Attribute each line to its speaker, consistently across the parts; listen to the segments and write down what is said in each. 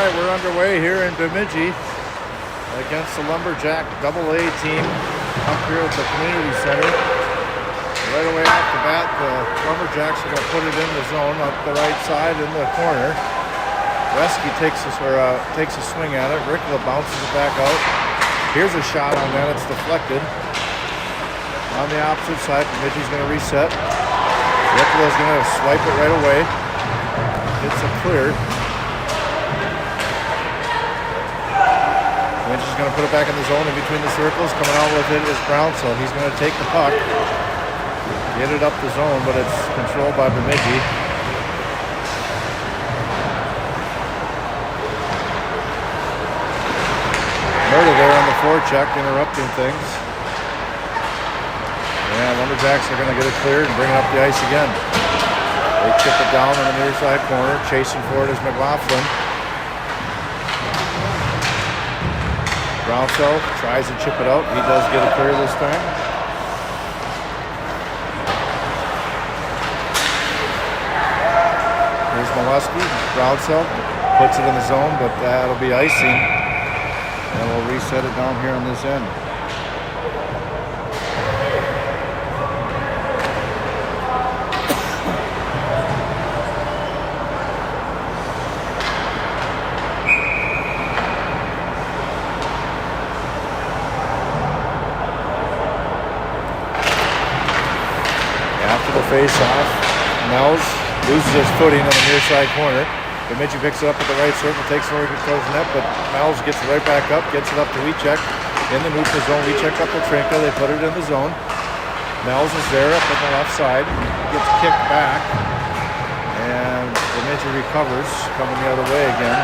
Speaker 1: right, we're underway here in Bemidji against the Lumberjack AA team up here at the community center. Right away off the bat, the Lumberjacks are going to put it in the zone up the right side in the corner. Resky takes a swing at it. Rickla bounces it back out. Here's a shot on that. It's deflected. On the opposite side, Bemidji's going to reset. Rickla's going to swipe it right away. Gets it cleared. Bemidji's going to put it back in the zone in between the circles. Coming out with it is Brown, so he's going to take the puck. Get it up the zone, but it's controlled by Bemidji. Murder there on the forecheck, interrupting things. Yeah, Lumberjacks are going to get it cleared and bring it up the ice again. They chip it down on the near side corner. Chasing for it is McLaughlin. Brownsell tries to chip it out. He does get it clear this time. Here's Molesky. Brownsell puts it in the zone, but that'll be icing. And we'll reset it down here on this end. Face-off. Nels loses his footing on the near side corner. Bemidji picks it up at the right circle, takes it over towards the net, but Nels gets it right back up, gets it up to Wiechek in the neutral zone. Wiechek up to Trinka. They put it in the zone. Nels is there up on the left side. Gets kicked back, and Bemidji recovers, coming the other way again.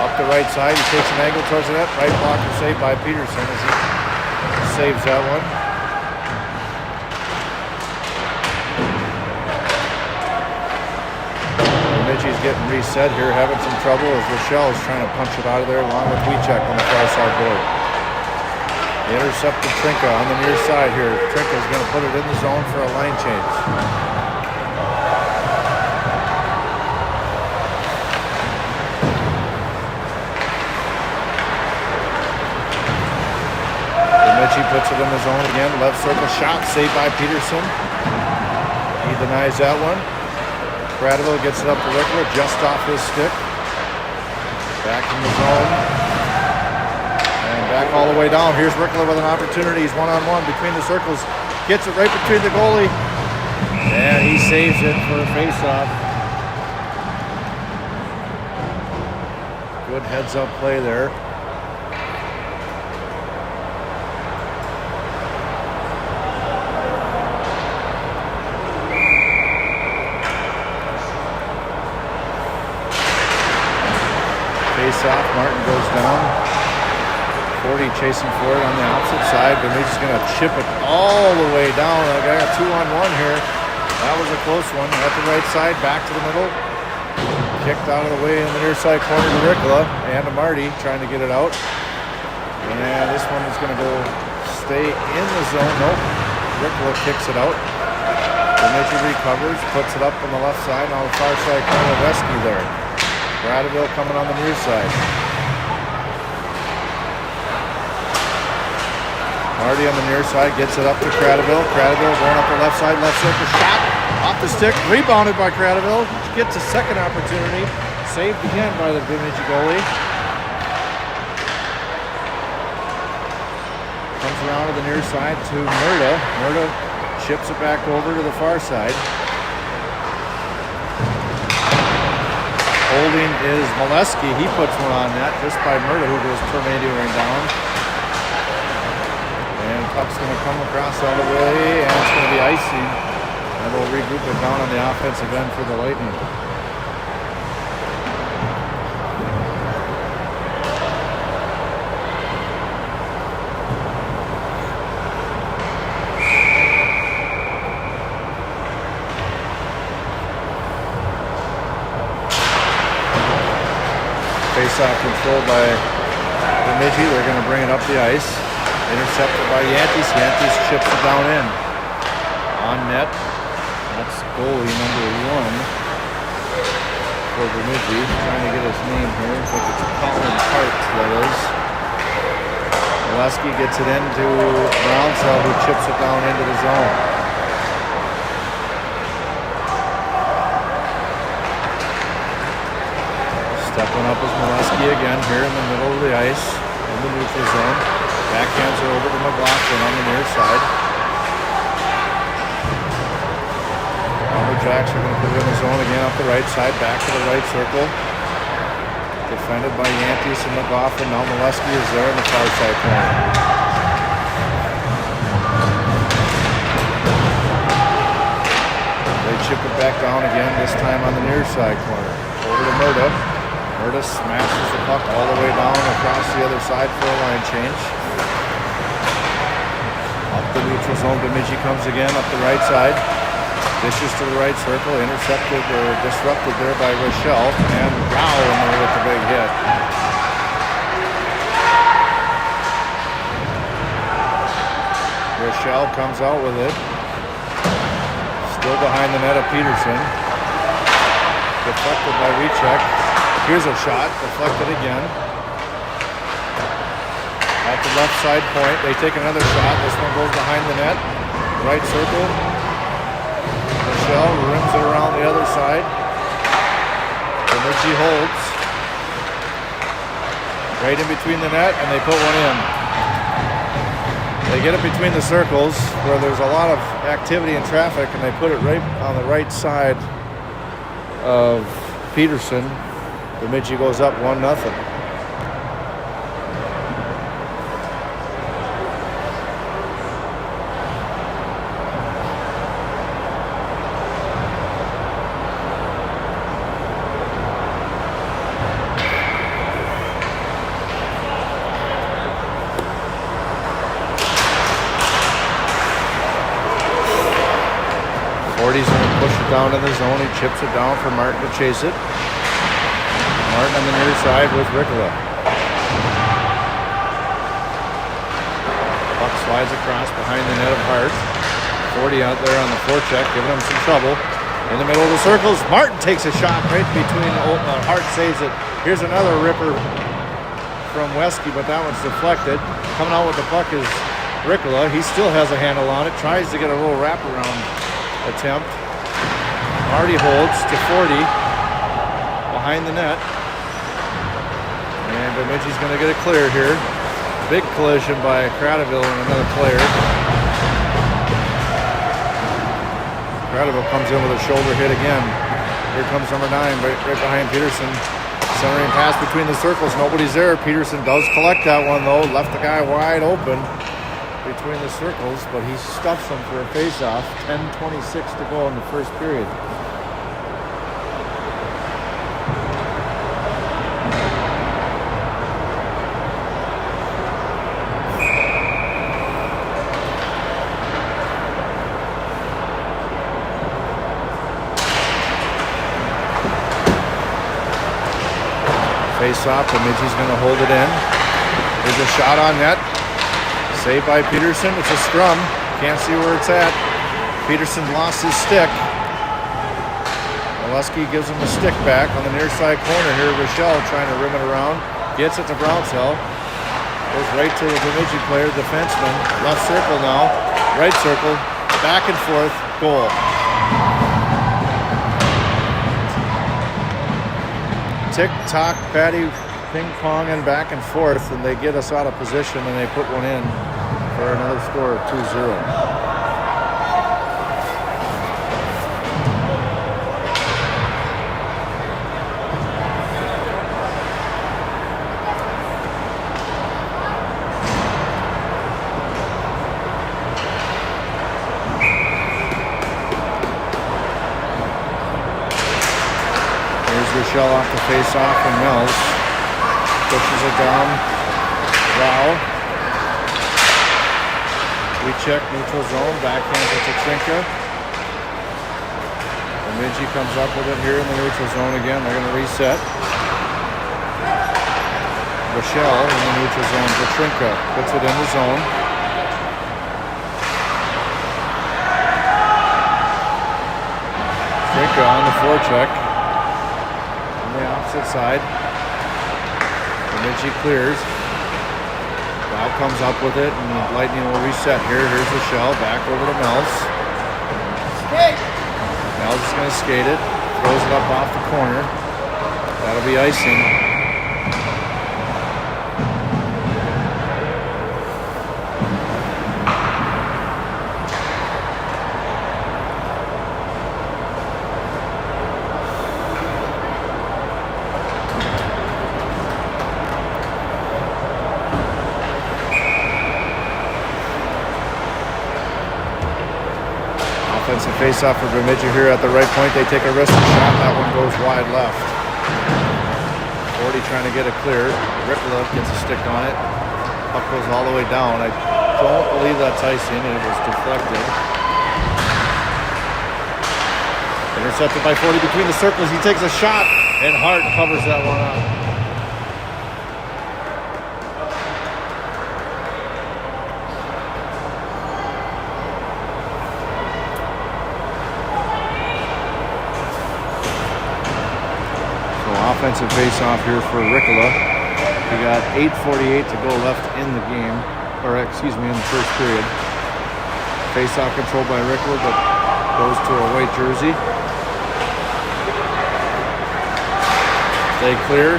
Speaker 1: Up the right side, he takes an angle towards the net. Right blocker saved by Peterson as he saves that one. Bemidji's getting reset here, having some trouble as Rochelle's trying to punch it out of there along with Wiechek on the far side board. They intercepted Trinka on the near side here. Trinka's going to put it in the zone for a line change. Bemidji puts it in the zone again. Left circle shot, saved by Peterson. He denies that one. Gradeville gets it up to Rickla, just off his stick. Back in the zone. And back all the way down. Here's Rickla with an opportunity. He's one-on-one between the circles. Gets it right between the goalie. And he saves it for a face-off. Good heads-up play there. Face-off, Martin goes down. 40 chasing for it on the opposite side. Bemidji's going to chip it all the way down. I got a 2-on-1 here. That was a close one. At the right side, back to the middle. Kicked out of the way in the near side corner to Rickla and to Marty trying to get it out. And this one is going to go stay in the zone. Nope. Rickla kicks it out. Bemidji recovers, puts it up on the left side. On the far side corner, Resky there. Gradeville coming on the near side. Marty on the near side gets it up to Gradeville. Gradeville going up the left side, left circle shot. Off the stick, rebounded by Gradeville. Gets a second opportunity. Saved again by the Bemidji goalie. Comes around to the near side to Murda. Murda chips it back over to the far side. Holding is Molesky. He puts one on net just by Murda, who goes tornadoing down. And puck's going to come across all the way, and it's going to be icing. And we'll regroup it down on the offensive end for the Lightning. Face-off controlled by Bemidji. They're going to bring it up the ice. Intercepted by Yantis. Yantis chips it down in. On net. That's goalie number 1 for for Bemidji. Trying to get his name here. I think it's Colin Hart, that is. Molesky gets it into Brownsell, who chips it down into the zone. Stepping up is Molesky again here in the middle of the ice, in the neutral zone. Backhands it over to McLaughlin on the near side. Lumberjacks are going to put it in the zone again up the right side, back to the right circle. Defended by Yantis and McLaughlin. Now Molesky is there in the far side corner. They chip it back down again, this time on the near side corner. Over to Murda. Murda smashes the puck all the way down across the other side for a line change. Up the neutral zone, Bemidji comes again up the right side. Dishes to the right circle, intercepted or disrupted there by Rochelle, and Rao in there with the big hit. Rochelle comes out with it. Still behind the net of Peterson. Deflected by Recheck. Here's a shot, deflected again. At the left side point, they take another shot. This one goes behind the net. Right circle. Rochelle rims it around the other side. Bemidji holds. Right in between the net, and they put one in. They get it between the circles where there's a lot of activity and traffic, and they put it right on the right side of Peterson. Bemidji goes up 1-0. He's going to push it down in the zone. He chips it down for Martin to chase it. Martin on the near side with Ricola. Puck slides across behind the net of Hart. 40 out there on the forecheck, giving him some trouble. In the middle of the circles, Martin takes a shot right between. Hart saves it. Here's another ripper from Wesky, but that one's deflected. Coming out with the puck is Ricola. He still has a handle on it. Tries to get a little wraparound attempt. Marty holds to 40 behind the net. And Bemidji's going to get it clear here. Big collision by Cradaville and another player. Cradaville comes in with a shoulder hit again. Here comes number 9 right behind Peterson. Centering pass between the circles. Nobody's there. Peterson does collect that one though. Left the guy wide open between the circles, but he stuffs them for a face-off. 10:26 to go in the first period. Face-off, Bemidji's going to hold it in. There's a shot on net. Saved by Peterson. It's a scrum. Can't see where it's at. Peterson lost his stick. Molesky gives him the stick back on the near side corner here. Rochelle trying to rim it around. Gets it to Brownsell. Goes right to the Bemidji player, defenseman. Left circle now. Right circle. Back and forth. Goal. Tick-tock, Patty ping-ponging back and forth, and they get us out of position, and they put one in for another score of 2-0. Rochelle off the face-off and Mills pushes it down. Wow. We check neutral zone, backhands it to Trinka. Bemidji comes up with it here in the neutral zone again. They're going to reset. Rochelle in the neutral zone for Trinka. Puts it in the zone. Trinka on the forecheck. opposite side. Bemidji clears. Val comes up with it, and Lightning will reset here. Here's the shell, back over to Mel's. Mel's is going to skate it, throws it up off the corner. That'll be icing. Offensive face-off for Bemidji here at the right point. They take a risky shot. That one goes wide left. 40 trying to get it cleared. Rickla gets a stick on it. Puck goes all the way down. I don't believe that's icing. It was deflected. Intercepted by 40 between the circles. He takes a shot, and Hart covers that one up. Offensive face-off here for Ricola. We got 8:48 to go left in the game, or excuse me, in the first period. Face-off controlled by Ricola, but goes to a white jersey. They clear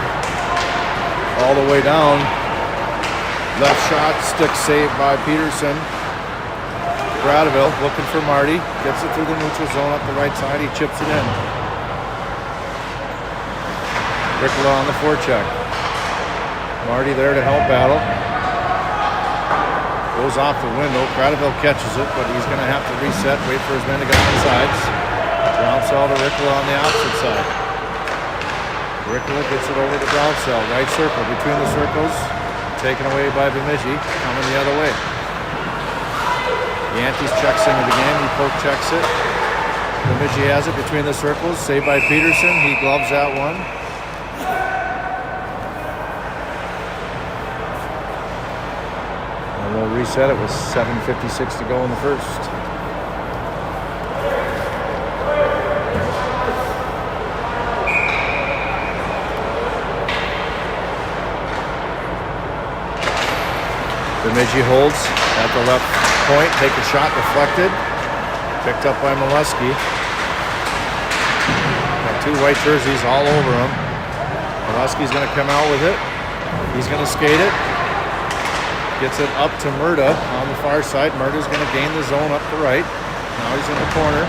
Speaker 1: all the way down. Left shot, stick saved by Peterson. Gradeville looking for Marty. Gets it through the neutral zone up the right side. He chips it in. Ricola on the forecheck. Marty there to help battle. Goes off the window. Gradeville catches it, but he's going to have to reset, wait for his men to get on the sides. Brownsell to Ricola on the opposite side. Ricola gets it over to Brownsell. Right circle, between the circles. Taken away by Bemidji. Coming the other way. Yankees checks into the game. He poke checks it. Bemidji has it between the circles. Saved by Peterson. He gloves that one. We'll reset it with 7:56 to go in the first. Bemidji holds at the left point, take a shot, deflected. Picked up by Molesky. Got two white jerseys all over him. Molesky's going to come out with it. He's going to skate it. Gets it up to Murda on the far side. Murda's going to gain the zone up the right. Now he's in the corner.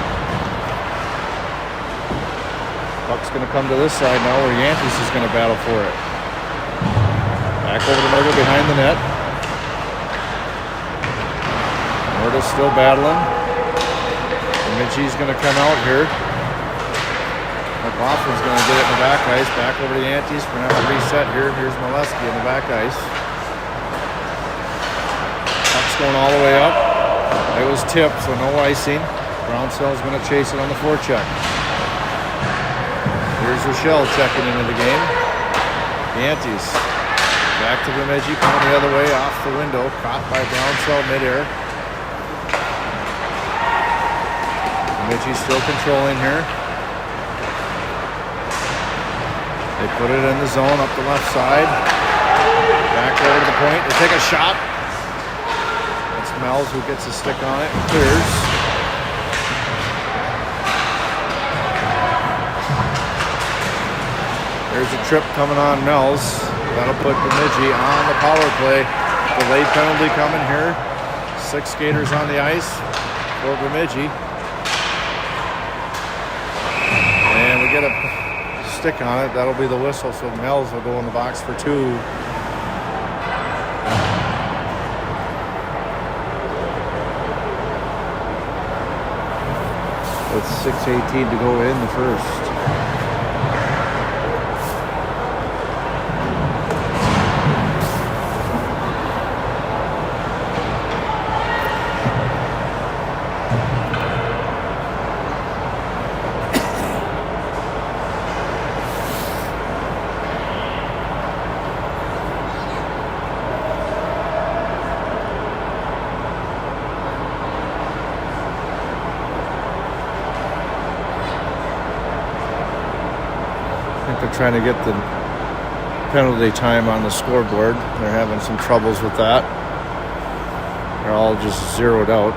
Speaker 1: Puck's going to come to this side now where Yankees is going to battle for it. Back over to Murda behind the net. Murda's still battling. Bemidji's going to come out here. McLaughlin's going to get it in the back ice. Back over to Yankees. We're going to have to reset here. Here's Molesky in the back ice. Going all the way up. It was tipped, so no icing. Brownsell's going to chase it on the forecheck. Here's Rochelle checking into the game. Yankees back to Bemidji, coming the other way off the window. Caught by Brownsell midair. Bemidji still controlling here. They put it in the zone up the left side. Back over to the point. They take a shot. Mel's who gets a stick on it and clears. There's a trip coming on Mel's. That'll put Bemidji on the power play. Delayed penalty coming here. 6 skaters on the ice for Bemidji. And we get a stick on it. That'll be the whistle, so Mel's will go in the box for 2. With 6:18 to go in the first. I think they're trying to get the penalty time on the scoreboard. They're having some troubles with that. They're all just zeroed out.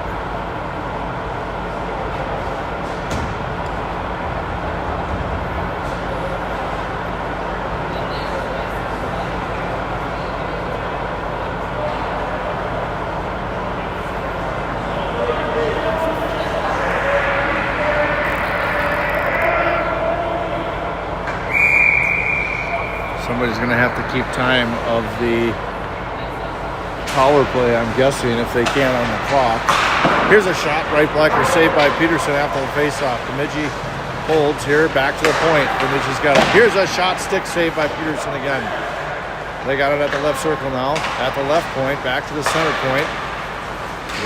Speaker 1: Somebody's going to have to keep time of the power play, I'm guessing, if they can on the clock. Here's a shot, right blocker saved by Peterson after the faceoff. Bemidji holds here, back to the point. Bemidji's got it. Here's a shot, stick saved by Peterson again. They got it at the left circle now, at the left point, back to the center point,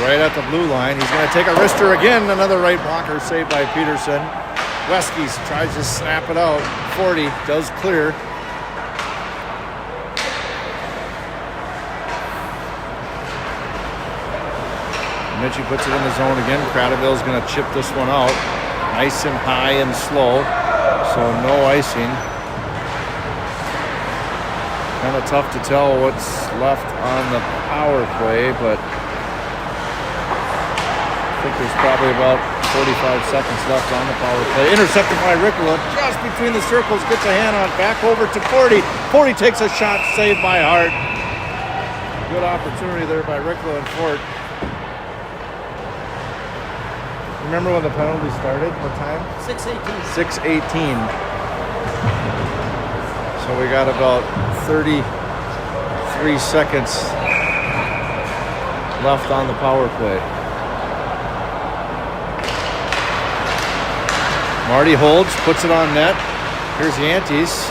Speaker 1: right at the blue line. He's going to take a wrister again, another right blocker saved by Peterson. Wesky tries to snap it out. 40 does clear. Bemidji puts it in the zone again. Cradaville's going to chip this one out. Nice and high and slow, so no icing. Kind of tough to tell what's left on the power play, but I think there's probably about 45 seconds left on the power play. Intercepted by Ricola, just between the circles, gets a hand on it, back over to 40. 40 takes a shot, saved by Hart. Good opportunity there by Ricola and Fort. Remember when the penalty started? What time?
Speaker 2: 6:18.
Speaker 1: 6:18. So we got about 33 seconds left on the power play. Marty holds, puts it on net. Here's Yantes.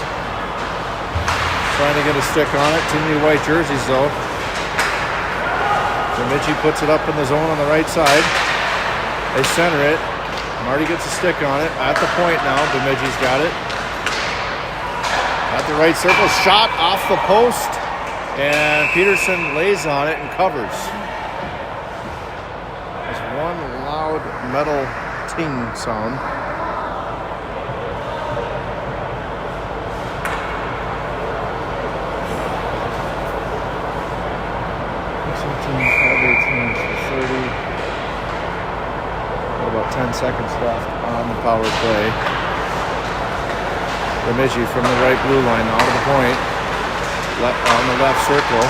Speaker 1: Trying to get a stick on it. Too many white jerseys though. Bemidji puts it up in the zone on the right side. They center it. Marty gets a stick on it. At the point now, Bemidji's got it. At the right circle, shot off the post. And Peterson lays on it and covers. There's one loud metal ting sound. About 10 seconds left on the power play. Bemidji from the right blue line out of the point. On the left circle.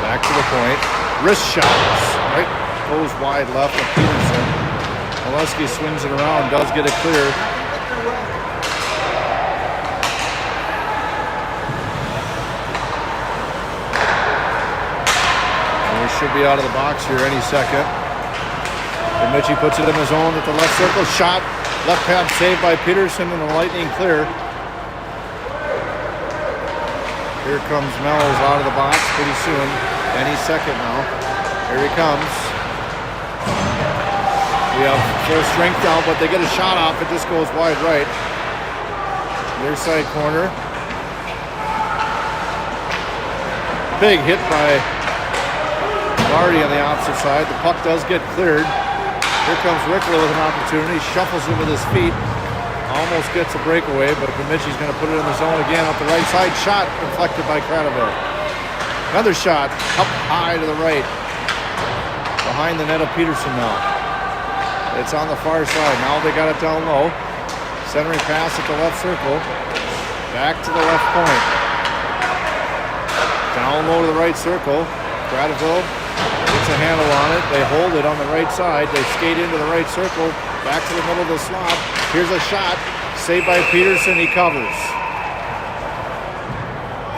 Speaker 1: Back to the point. Wrist shots. Right. Goes wide left of Peterson. Molesky swings it around. Does get it clear. And we should be out of the box here any second. Bemidji puts it in the zone at the left circle. Shot. Left pad saved by Peterson and the Lightning clear. Here comes Mellows out of the box pretty soon. Any second now. Here he comes. We have full strength down, but they get a shot off. It just goes wide right. Near side corner. Big hit by Marty on the opposite side. The puck does get cleared. Here comes Rickler with an opportunity. Shuffles it with his feet. Almost gets a breakaway, but Bemidji's going to put it in the zone again up the right side. Shot deflected by Cradaville. Another shot up high to the right. Behind the net of Peterson now. It's on the far side. Now they got it down low. Centering pass at the left circle. Back to the left point. Down low to the right circle. Cradaville gets a handle on it. They hold it on the right side. They skate into the right circle. Back to the middle of the slot. Here's a shot. Saved by Peterson. He covers.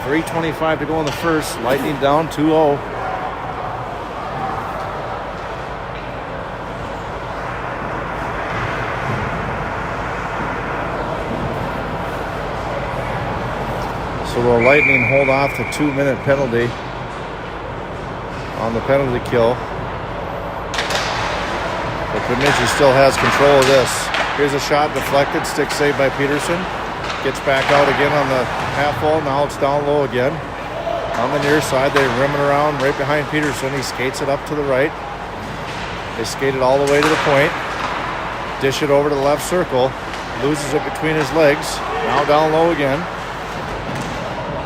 Speaker 1: 3:25 to go in the first. Lightning down 2-0. So the Lightning hold off the 2-minute penalty on the penalty kill. But Bemidji still has control of this. Here's a shot deflected, stick saved by Peterson. Gets back out again on the half wall. Now it's down low again. On the near side, they rim it around right behind Peterson. He skates it up to the right. They skate it all the way to the point. Dish it over to the left circle. Loses it between his legs. Now down low again.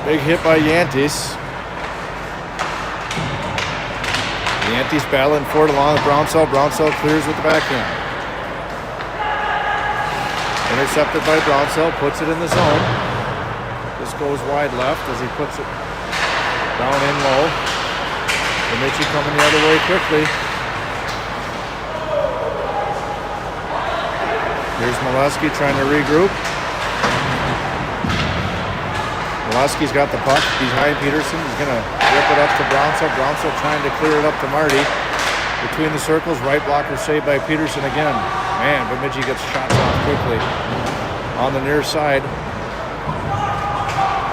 Speaker 1: Big hit by Yantis. Yantis battling for it along with Brownsell. Brownsell clears with the backhand. Intercepted by Brownsell, puts it in the zone. This goes wide left as he puts it down in low. Bemidji coming the other way quickly. Here's Molesky trying to regroup. Molesky's got the puck behind Peterson. He's going to rip it up to Brownsell. Brownsell trying to clear it up to Marty. Between the circles, right blocker saved by Peterson again. Man, Bemidji gets shots off quickly. On the near side.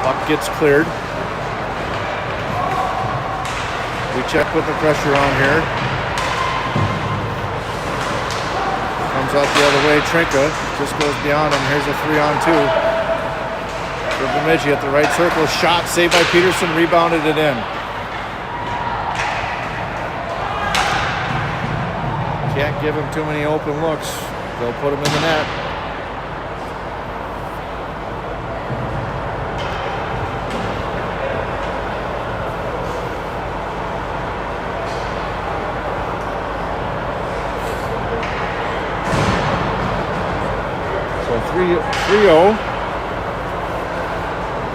Speaker 1: Puck gets cleared. We check putting the pressure on here. Comes out the other way, Trinka. Just goes beyond him. Here's a 3-on-2. For Bemidji at the right circle. Shot saved by Peterson. Rebounded it in. Can't give him too many open looks. They'll put him in the net. So 3-0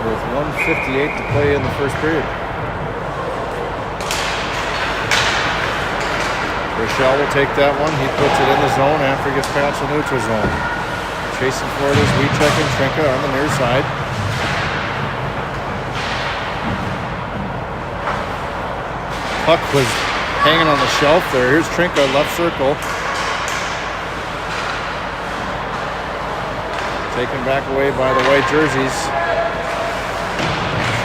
Speaker 1: with 1:58 to play in the first period. Rochelle will take that one. He puts it in the zone after he gets past the neutral zone. Chasing for it is Wiechek and Trinka on the near side. Puck was hanging on the shelf there. Here's Trinka, left circle. Taken back away by the white jerseys.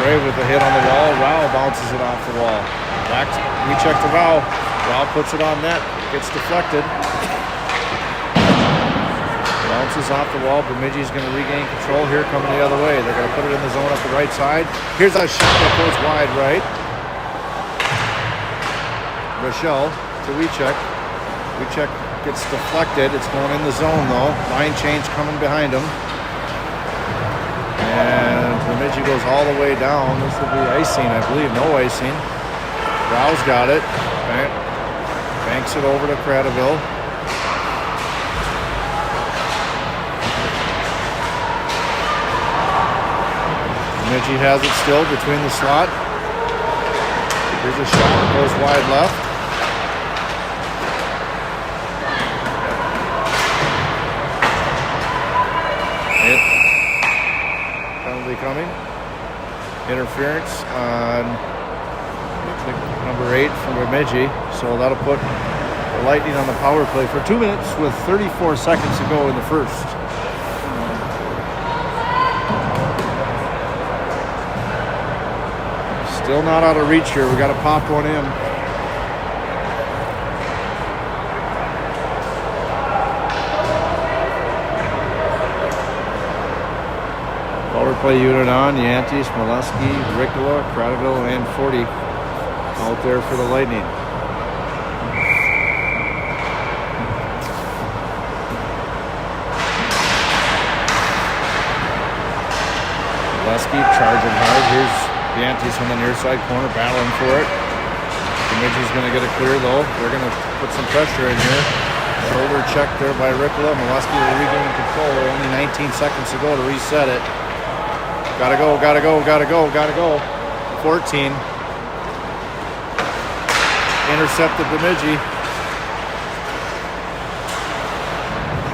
Speaker 1: Trey with a hit on the wall. Rao bounces it off the wall. Back to Wiechek to Rao. Rao puts it on net. Gets deflected. Bounces off the wall. Bemidji's going to regain control here, coming the other way. They're going to put it in the zone up the right side. Here's a shot that goes wide right. Rochelle to Wiechek. Wiechek gets deflected. It's going in the zone though. Line change coming behind him. And Bemidji goes all the way down. This will be icing, I believe. No icing. Rao's got it. Banks it over to Cradaville. Bemidji has it still between the slot. Here's a shot that goes wide left. Penalty coming. Interference on number 8 from Bemidji. So that'll put the Lightning on the power play for 2 minutes with 34 seconds to go in the first. Still not out of reach here. We got to pop one in. Power play unit on. Yantis, Molesky, Ricola, Cradaville, and 40 out there for the Lightning. Molesky charging hard. Here's Yantis on the near side corner battling for it. Bemidji's going to get it clear though. They're going to put some pressure in here. Shoulder check there by Ricola. Molesky will regain control. Only 19 seconds to go to reset it. Gotta go, gotta go, gotta go, gotta go. 14. Intercepted Bemidji.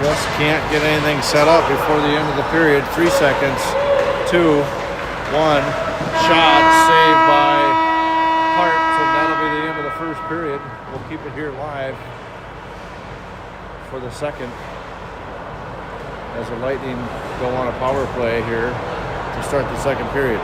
Speaker 1: Just can't get anything set up before the end of the period. 3 seconds. 2, 1. Shot saved by Hart, and that'll be the end of the first period. We'll keep it here live for the second as the Lightning go on a power play here to start the second period.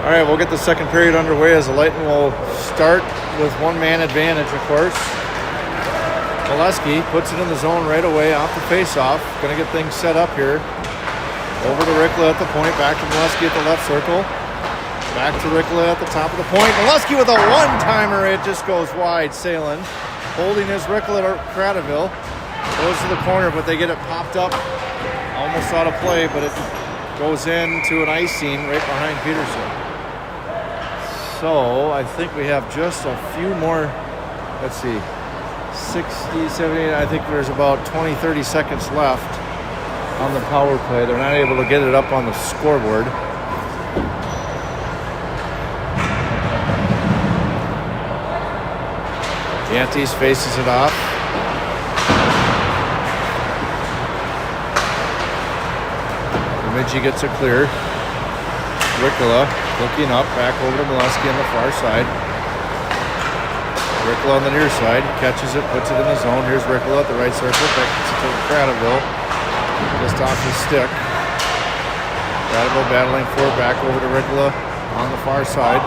Speaker 1: All right, we'll get the second period underway as the Lightning will start with one-man advantage, of course. Molesky puts it in the zone right away off the face-off. Going to get things set up here. Over to Rickla at the point, back to Molesky at the left circle. Back to Rickla at the top of the point. Molesky with a one-timer, it just goes wide, sailing. Holding his Rickla to Cradaville. Goes to the corner, but they get it popped up. Almost out of play, but it goes into an icing right behind Peterson. So I think we have just a few more, let's see, 60, 70, I think there's about 20, 30 seconds left on the power play. They're not able to get it up on the scoreboard. Yantes faces it off. Bemidji gets it clear. Rickla looking up, back over to Molesky on the far side. Rickla on the near side, catches it, puts it in the zone. Here's Rickla at the right circle, gets it to Cradaville, just off his stick. Cradaville battling for it, back over to Rickla on the far side.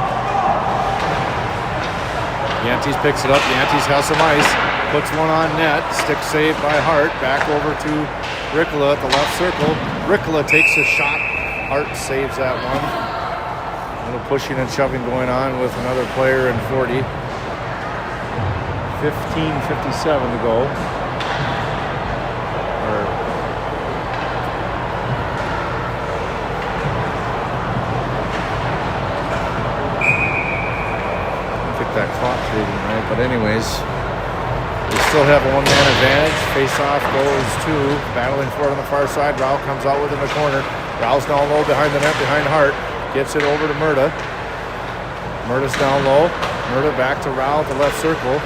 Speaker 1: Yantes picks it up, Yantes has some ice, puts one on net, stick save by Hart, back over to Rickla at the left circle. Rickla takes a shot. Hart saves that one. A little pushing and shoving going on with another player in 40. 15:57 to go. I think that clock's reading right, but anyways, we still have a one-man advantage. Face-off goes to battling for it on the far side. Rao comes out with it in the corner. Rao's down low behind the net, behind Hart. Gets it over to Murda. Murda's down low. Murda back to Rao at the left circle.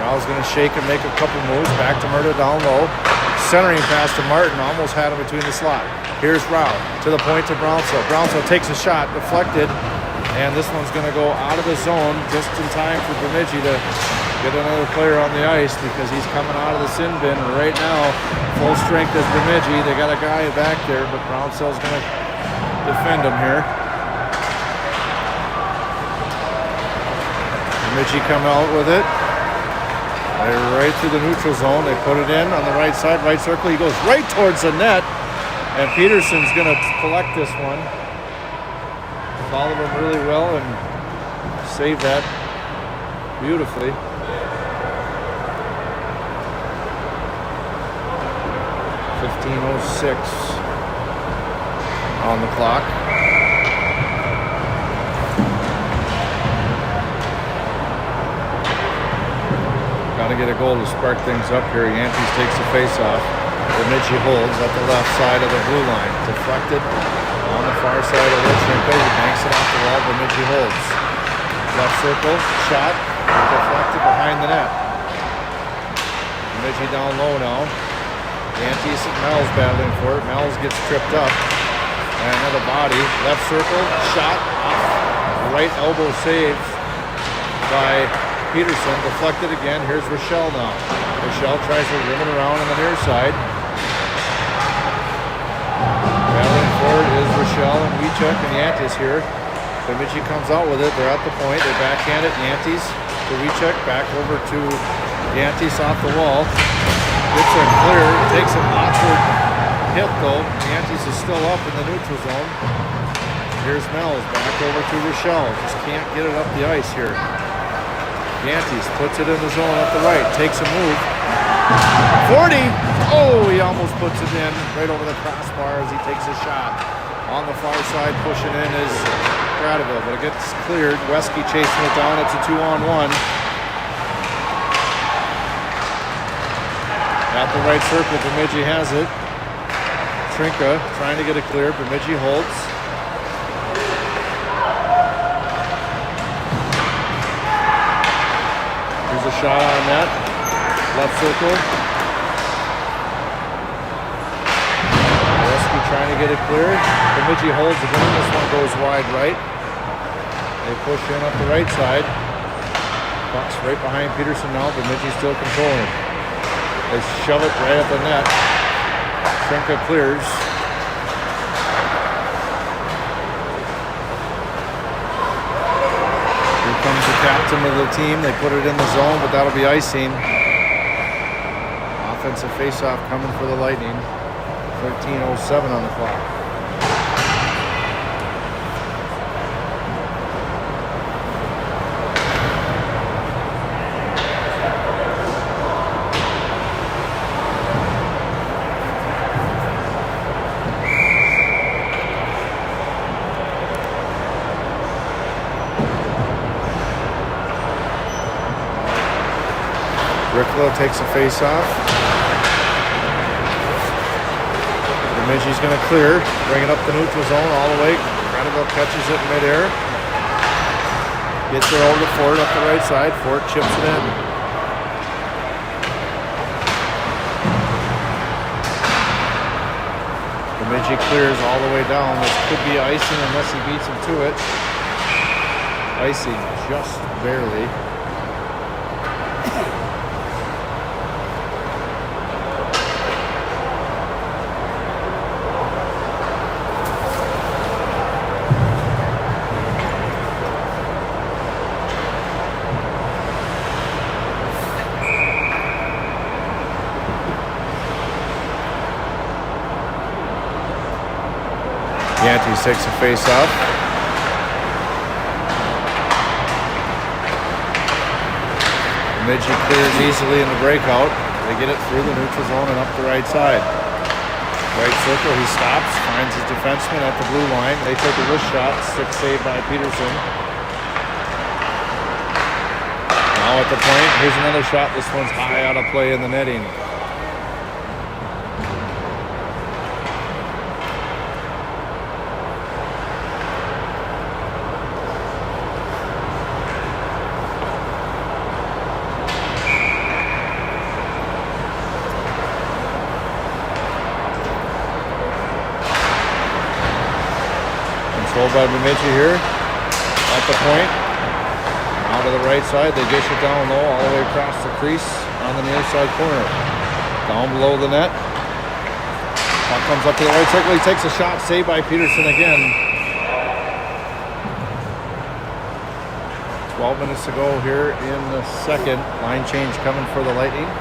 Speaker 1: Rao's going to shake and make a couple moves. Back to Murda down low. Centering pass to Martin. Almost had him between the slot. Here's Rao to the point to Brownsville. Brownsville takes a shot, deflected. And this one's going to go out of the zone just in time for Bemidji to get another player on the ice because he's coming out of the sin bin. And right now, full strength is Bemidji. They got a guy back there, but Brownsville's going to defend him here. Bemidji come out with it. They're right through the neutral zone. They put it in on the right side, right circle. He goes right towards the net, and Peterson's going to collect this one. Followed him really well and save that beautifully. 15:06 on the clock. Got to get a goal to spark things up here. Yantes takes the face-off. Bemidji holds at the left side of the blue line. Deflected on the far side of Litchenko. He banks it off the wall. Bemidji holds. Left circle, shot, deflected behind the net. Bemidji down low now. Yantes and Mel's battling for it. Mel's gets tripped up. And another body. Left circle, shot off. Right elbow save by Peterson. Deflected again. Here's Rochelle now. Rochelle tries to rim it around on the near side. Battling for it is Rochelle and Wiechek and Yantes here. Bemidji comes out with it. They're at the point. They backhand it. Yantes to Wiechek. Back over to Yantes off the wall. Gets it clear. Takes an awkward hit though. Yantes is still up in the neutral zone. Here's Mel's. Back over to Rochelle. Just can't get it up the ice here. Yantes puts it in the zone at the right. Takes a move. 40. Oh, he almost puts it in right over the crossbar as he takes a shot. On the far side, pushing in is Cradaville, but it gets cleared. Wesky chasing it down. It's a 2-on-1. At the right circle, Bemidji has it. Trinka trying to get it clear. Bemidji holds. Here's a shot on net. Left circle. Wesky trying to get it clear. Bemidji holds again. This one goes wide right. They push in up the right side. Puck's right behind Peterson now. Bemidji still controlling. They shove it right at the net. Trinka clears. momentum of the team. They put it in the zone, but that'll be icing. Offensive faceoff coming for the Lightning. 13:07 on the clock. Takes a face-off. Bemidji's going to clear, bring it up the neutral zone all the way. Granville catches it in midair. Gets it over to Ford up the right side. Ford chips it in. Bemidji clears all the way down. This could be icing unless he beats him to it. Icing just barely. Yantes takes a face-off. Bemidji clears easily in the breakout. They get it through the neutral zone and up the right side. Right circle, he stops, finds his defenseman at the blue line. They take a wrist shot, stick save by Peterson. Now at the point, here's another shot. This one's high out of play in the netting. Controlled by Bemidji here, at the point, out to the right side, they dish it down low, all the way across the crease, on the near side corner, down below the net, puck comes up to the right circle, he takes a shot, saved by Peterson again. 12 minutes to go here in the second, line change coming for the Lightning.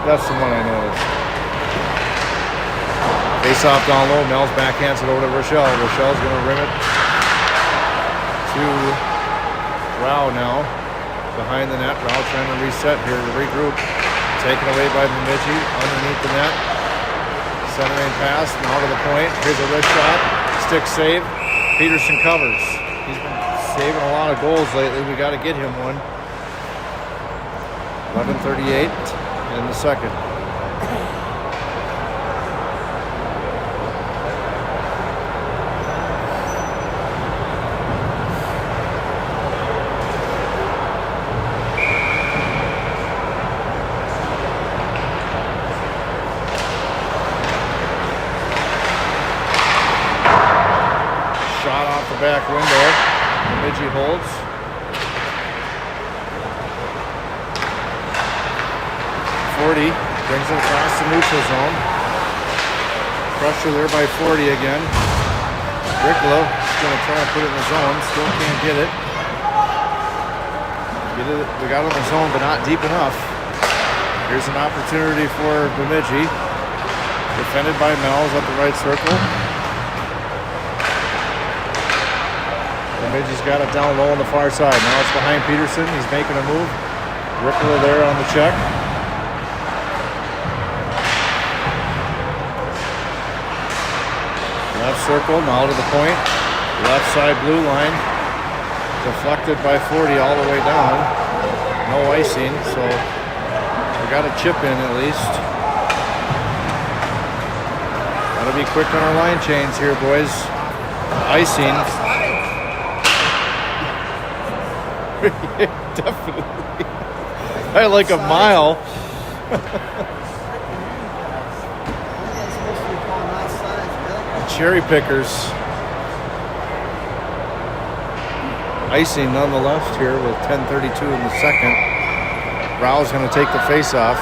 Speaker 1: That's the one I noticed. Face off down low. Mel's backhands it over to Rochelle. Rochelle's going to rim it to Rao now. Behind the net. Rao trying to reset here to regroup. Taken away by Bemidji underneath the net. Centering pass. Now to the point. Here's a wrist shot. Stick save. Peterson covers. He's been saving a lot of goals lately. We got to get him one. 11:38 in the second. Shot off the back window. Bemidji holds. Brings it across the neutral zone. Pressure there by 40 again. Ricklow is going to try to put it in the zone. Still can't get it. We got it in the zone, but not deep enough. Here's an opportunity for Bemidji. Defended by Mel's at the right circle. Bemidji's got it down low on the far side. Now it's behind Peterson. He's making a move. Ricklow there on the check. Left circle, now to the point. Left side blue line. Deflected by 40 all the way down. No icing, so we got a chip in at least. Gotta be quick on our line change here, boys. Icing. Definitely. By like a mile. cherry pickers. Icing on the left here with 10:32 in the second. Rowell's going to take the face-off.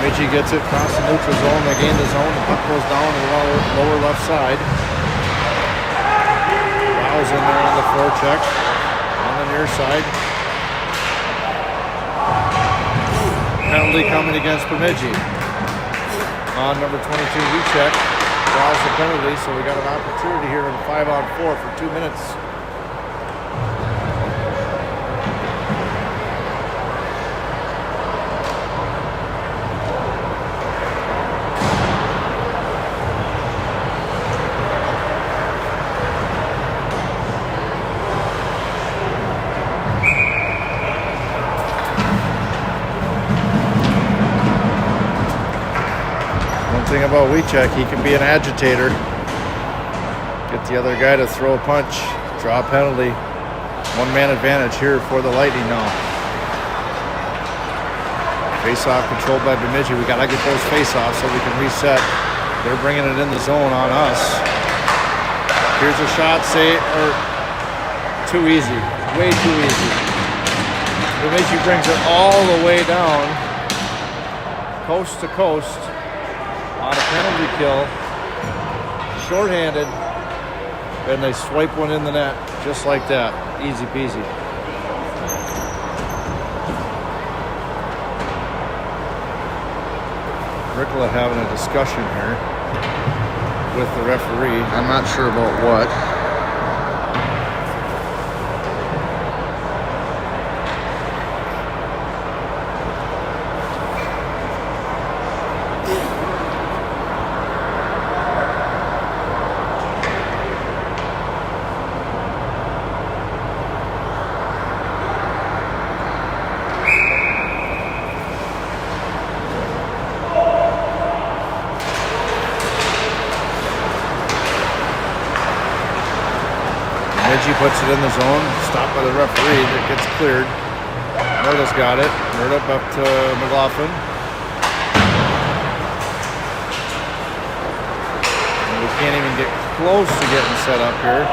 Speaker 1: Bemidji gets it across the neutral zone. They gain the zone. The puck goes down to the lower left side. Rowell's in there on the forecheck on the near side. Penalty coming against Bemidji. On number 22, Recheck. Draws the penalty, so we got an opportunity here in 5-on-4 for 2 minutes. Thing about Weechek, he can be an agitator. Get the other guy to throw a punch, draw a penalty. One-man advantage here for the Lightning now. Face-off controlled by Bemidji. We gotta get those face-offs so we can reset. They're bringing it in the zone on us. Here's a shot, too easy, way too easy. Bemidji brings it all the way down, coast to coast. On a penalty kill, shorthanded, and they swipe one in the net just like that. Easy peasy. Rickla having a discussion here with the referee. I'm not sure about what. Bemidji puts it in the zone, stopped by the referee, that gets cleared. Murda's got it. Murda up to McLaughlin. And we can't even get close to getting set up here.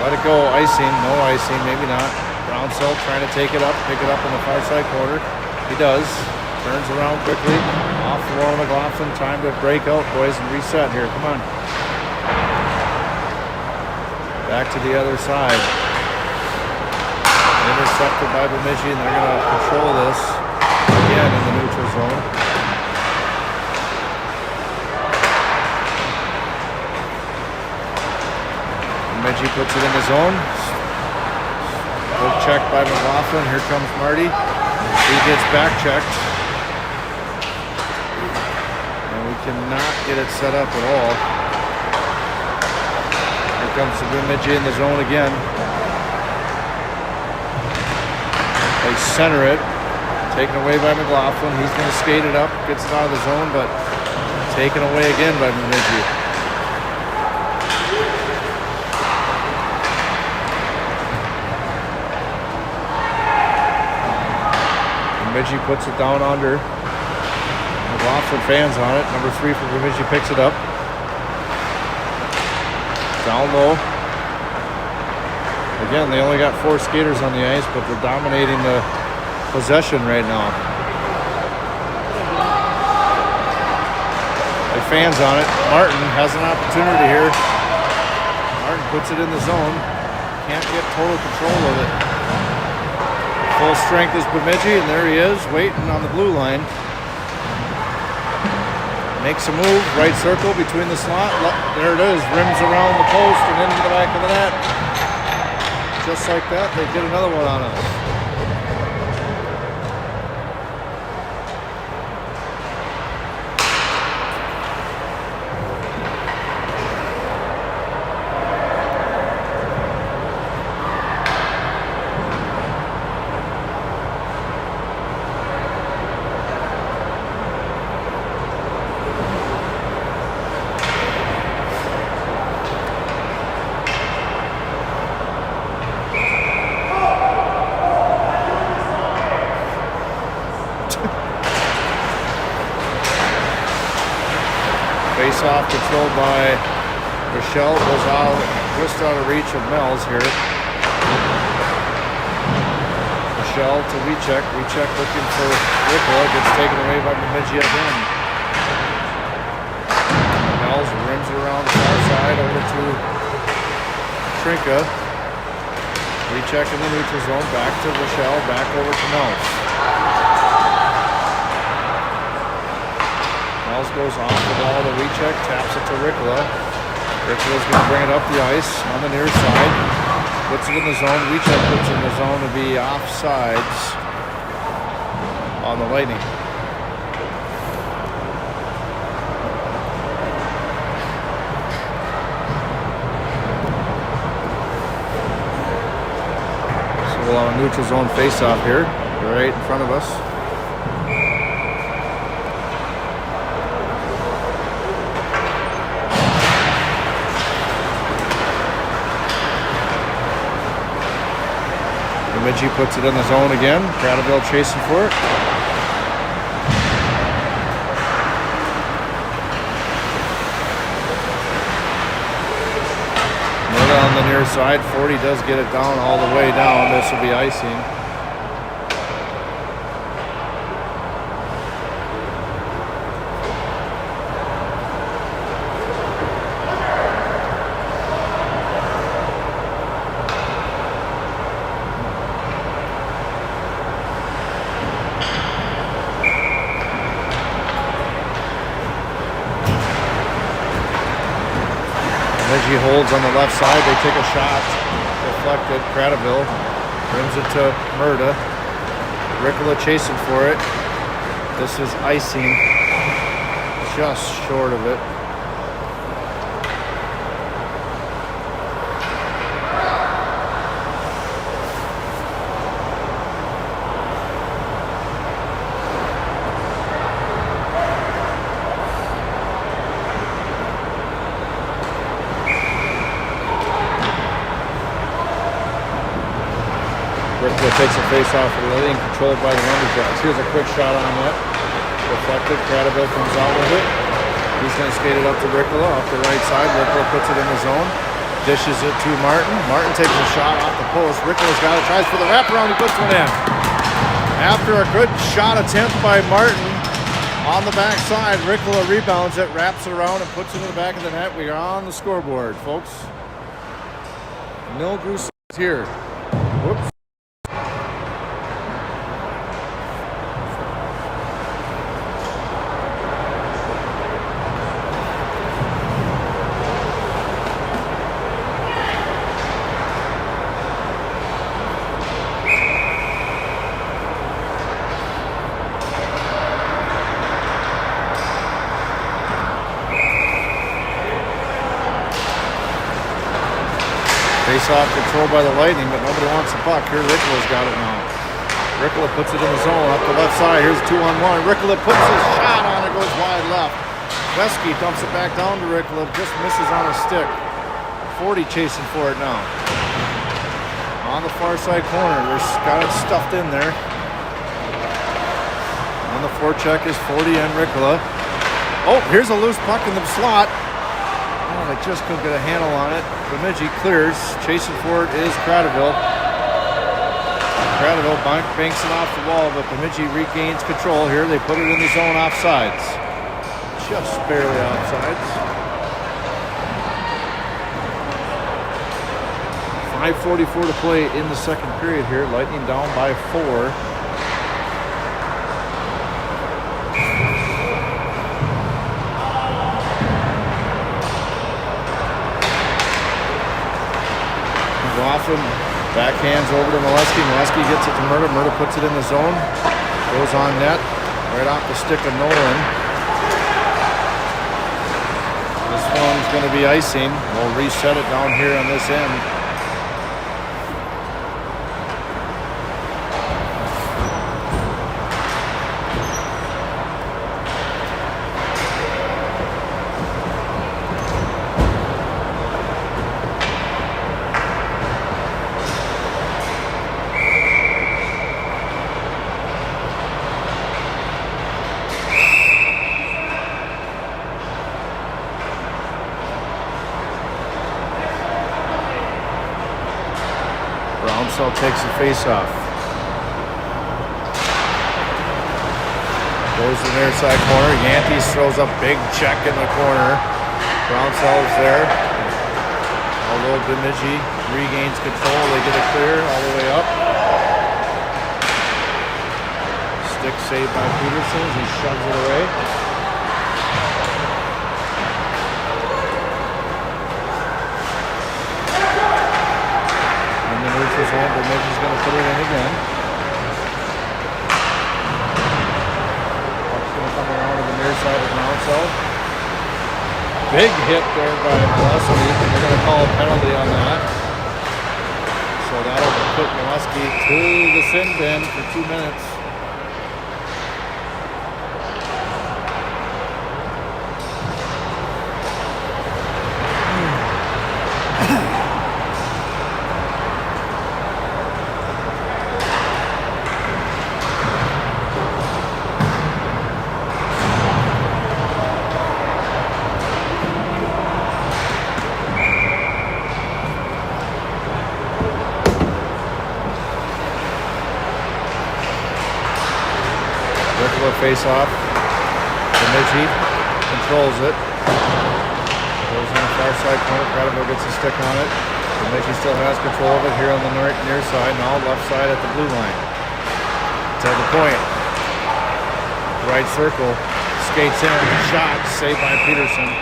Speaker 1: Let it go, icing, no icing, maybe not. Brownsell trying to take it up, pick it up in the far side corner. He does. Turns around quickly. Off the wall, McLaughlin. Time to break out, boys, and reset here. Come on. Back to the other side. Intercepted by Bemidji, and they're going to control this again in the neutral zone. Bemidji puts it in the zone. Good check by McLaughlin. Here comes Marty. He gets back checked. And we cannot get it set up at all. Comes to Bemidji in the zone again. They center it. Taken away by McLaughlin. He's going to skate it up. Gets it out of the zone, but taken away again by Bemidji. Bemidji puts it down under. McLaughlin fans on it. Number 3 for Bemidji picks it up. Down low. Again, they only got 4 skaters on the ice, but they're dominating the possession right now. The fans on it. Martin has an opportunity here. Martin puts it in the zone. Can't get total control of it. Full strength is Bemidji, and there he is, waiting on the blue line. Makes a move, right circle between the slot. There it is, rims around the post and into the back of the net. Just like that, they get another one on us. Face off controlled by Rochelle, goes out, just out of reach of Mel's here. Rochelle to Wecheck. Wecheck looking for Ricola, gets taken away by Bemidji again. Mel's rims it around the far side over to Trinka. Wecheck in the neutral zone, back to Rochelle, back over to Mel's. Mel's goes off the ball to Wecheck, taps it to Ricola. Ricola's going to bring it up the ice on the near side. Puts it in the zone. Wecheck puts it in the zone to be offsides on the Lightning. So we'll have a neutral zone face-off here, right in front of us. Bemidji puts it in the zone again. Cradaville chasing for it. Murda on the near side. 40 does get it down all the way down. This will be icing. Bemidji holds on the left side. They take a shot. Deflected. Cradaville rims it to Murda. Ricola chasing for it. This is icing. Just short of it. Ricola takes a face off of the lane, controlled by the Lumberjacks. Here's a quick shot on net. Deflected. Cradaville comes out with it. He's going to skate it up to Ricola off the right side. Ricola puts it in the zone. Dishes it to Martin. Martin takes a shot off the post. Ricola's got it. Tries for the wraparound. He puts one in. After a good shot attempt by Martin on the backside, Ricola rebounds it, wraps it around, and puts it in the back of the net. We are on the scoreboard, folks. No goose here. Whoops. Face-off controlled by the Lightning, but nobody wants the puck. Here, Ricola's got it now. Ricola puts it in the zone up the left side. Here's a 2-on-1. Ricola puts his shot on it, goes wide left. Wesky dumps it back down to Ricola, just misses on a stick. 40 chasing for it now. On the far side corner, there's got it stuffed in there. On the forecheck is 40 and Ricola. Oh, here's a loose puck in the slot. Oh, they just couldn't get a handle on it. Bemidji clears. Chasing for it is Cradaville. Cradaville banks it off the wall, but Bemidji regains control here. They put it in the zone offsides. Just barely offsides. 5:44 to play in the second period here. Lightning down by 4. Often backhands over to Molesky. Molesky gets it to Murda. Murda puts it in the zone. Goes on net. Right off the stick of Nolan. This one's going to be icing. We'll reset it down here on this end. Brownsell takes the face-off. Goes to the near side corner. Yantes throws a big check in the corner. Brownsell is there. Although Bemidji regains control, they get it clear all the way up. Stick saved by Peterson as he shoves it away. In the neutral zone, Bemidji's going to put it in again. Puck's going to come around to the near side of Brownsell. Big hit there by Molesky. They're going to call a penalty on that. So that'll put Molesky to the sin bin for 2 minutes. Face off. Bemidji controls it. Goes on the far side corner. Credible gets a stick on it. Bemidji still has control of it here on the near side. Now left side at the blue line. To the point. Right circle. Skates in. Shot. Saved by Peterson.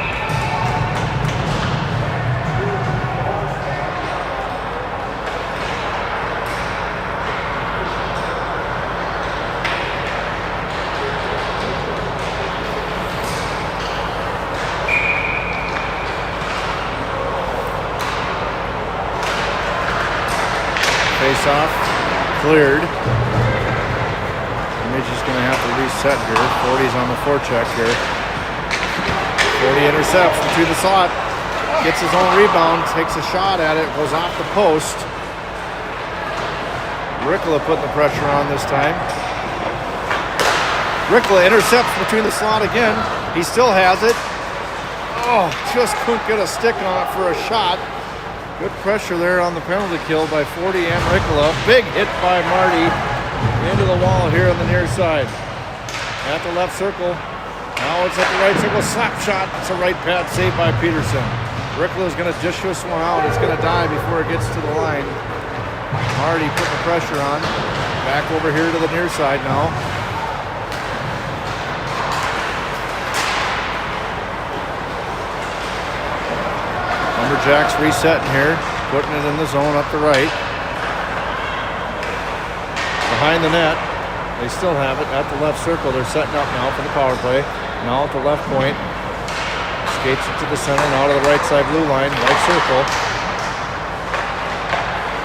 Speaker 1: Face-off, cleared. Bemidji's going to have to reset here. 40's on the forecheck here. 40 intercepts between the slot. Gets his own rebound, takes a shot at it, goes off the post. Rickola putting the pressure on this time. Rickola intercepts between the slot again. He still has it. Oh, just couldn't get a stick on it for a shot. Good pressure there on the penalty kill by 40 and Rickola. Big hit by Marty into the wall here on the near side. At the left circle. Now it's at the right circle. Slap shot. It's a right pad save by Peterson. Rickola's going to just shush one out. It's going to die before it gets to the line. Marty putting the pressure on. Back over here to the near side now. Lumberjacks resetting here, putting it in the zone up the right. Behind the net, they still have it at the left circle. They're setting up now for the power play. Now at the left point, skates it to the center, now to the right side blue line, right circle.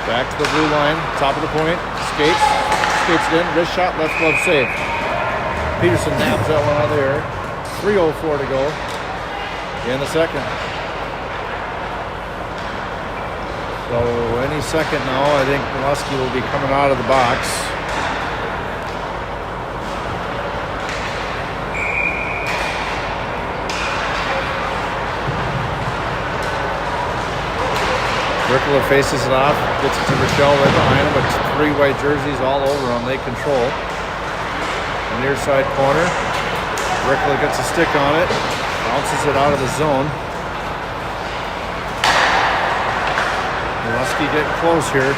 Speaker 1: Back to the blue line, top of the point, skates it in, wrist shot, left glove save. Peterson nabs that one out of there. 3:04 to go in the second. So any second now, I think Molesky will be coming out of the box. Rickola faces it off, gets it to Rochelle right behind him with 3 white jerseys all over him. They control. The near side corner. Rickola gets a stick on it, bounces it out of the zone. Molesky getting close here.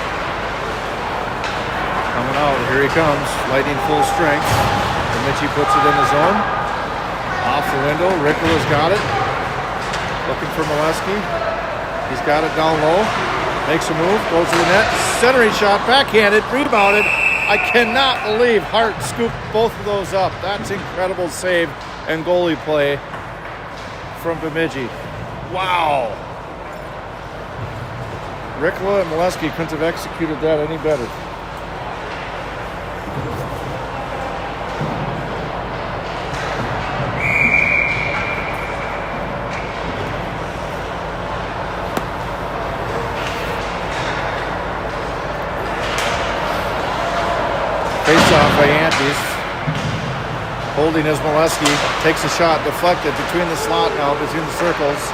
Speaker 1: Coming out, here he comes. Lightning full strength. Bemidji puts it in the zone. Off the window, Rickola's got it. Looking for Molesky. He's got it down low. Makes a move, goes to the net. Centering shot, backhanded, rebounded. I cannot believe Hart scooped both of those up. That's incredible save and goalie play from Bemidji. Wow. Rickola and Molesky couldn't have executed that any better. Face-off by Yantes. Holding is Molesky. Takes a shot, deflected between the slot now, between the circles.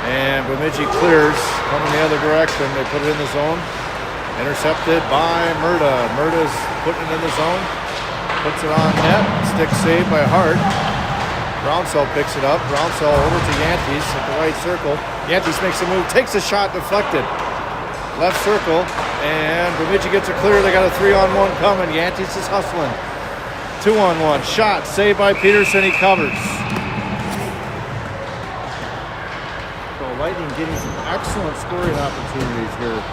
Speaker 1: And Bemidji clears, coming the other direction. They put it in the zone. Intercepted by Murda. Murda's putting it in the zone. Puts it on net. Stick saved by Hart. Brownsell picks it up. Brownsell over to Yantes at the right circle. Yantes makes a move. Takes a shot. Deflected. Left circle. And Bemidji gets a clear. They got a 3-on-1 coming. Yantes is hustling. 2-on-1. Shot. Saved by Peterson. He covers. So Lightning getting some excellent scoring opportunities here.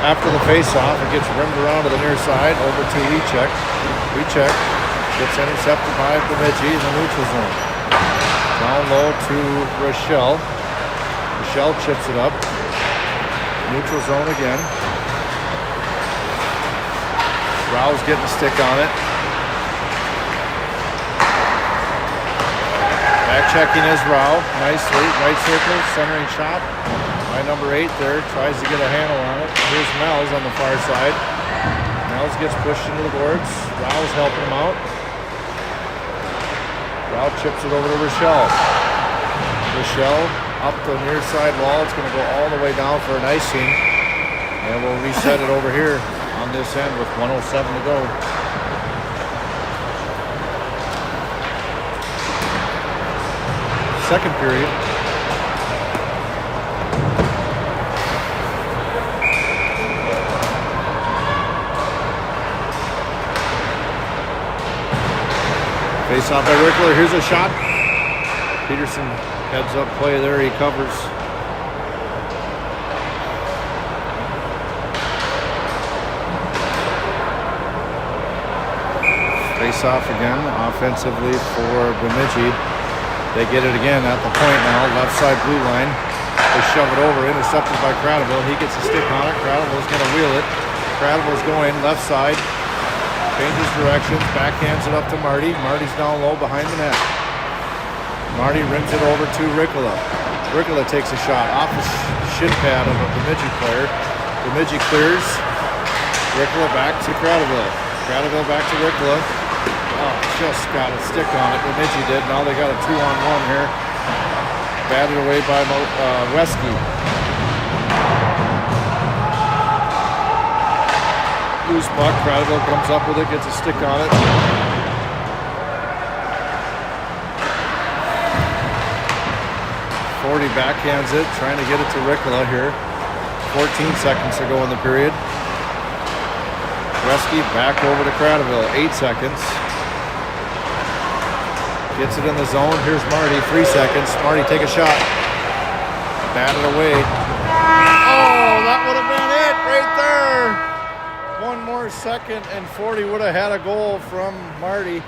Speaker 1: After the face-off, it gets rimmed around to the near side, over to Wiechek. Wiechek gets intercepted by Bemidji in the neutral zone. Down low to Rochelle. Rochelle chips it up. Neutral zone again. Rau's getting a stick on it. Back checking is Rau. Nicely. Right circle, centering shot. By number 8 there, tries to get a handle on it. Here's Mel's on the far side. Mel's gets pushed into the boards. Rau's helping him out. Rau chips it over to Rochelle. Rochelle up the near side wall. It's going to go all the way down for an icing. And we'll reset it over here on this end with 1:07 to go. Second period. Face off by Rickler. Here's a shot. Peterson heads up play there. He covers. Face off again offensively for Bemidji. They get it again at the point now. Left side blue line. They shove it over. Intercepted by Cradaville. He gets a stick on it. Cradaville's going to wheel it. Cradaville's going left side. Changes directions, backhands it up to Marty. Marty's down low behind the net. Marty rims it over to Ricola. Ricola takes a shot off the shin pad of a Bemidji player. Bemidji clears. Ricola back to Cradaville. Cradaville back to Ricola. Oh, just got a stick on it. Bemidji did. Now they got a 2-on-1 here. Batted away by Wesky. Loose puck. Cradaville comes up with it, gets a stick on it. Forty backhands it, trying to get it to Ricola here. 14 seconds to go in the period. Wesky back over to Cradaville. 8 seconds. Gets it in the zone. Here's Marty. 3 seconds. Marty, take a shot. Batted away. Oh, that would have been it right there. One more second and 40 would have had a goal from Marty.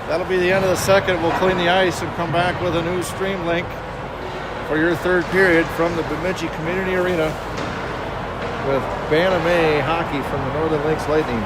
Speaker 1: That'll be the end of the second. We'll clean the ice and come back with a new stream link for your third period from the Bemidji Community Arena with NLYHA hockey from the Northern Lakes Lightning.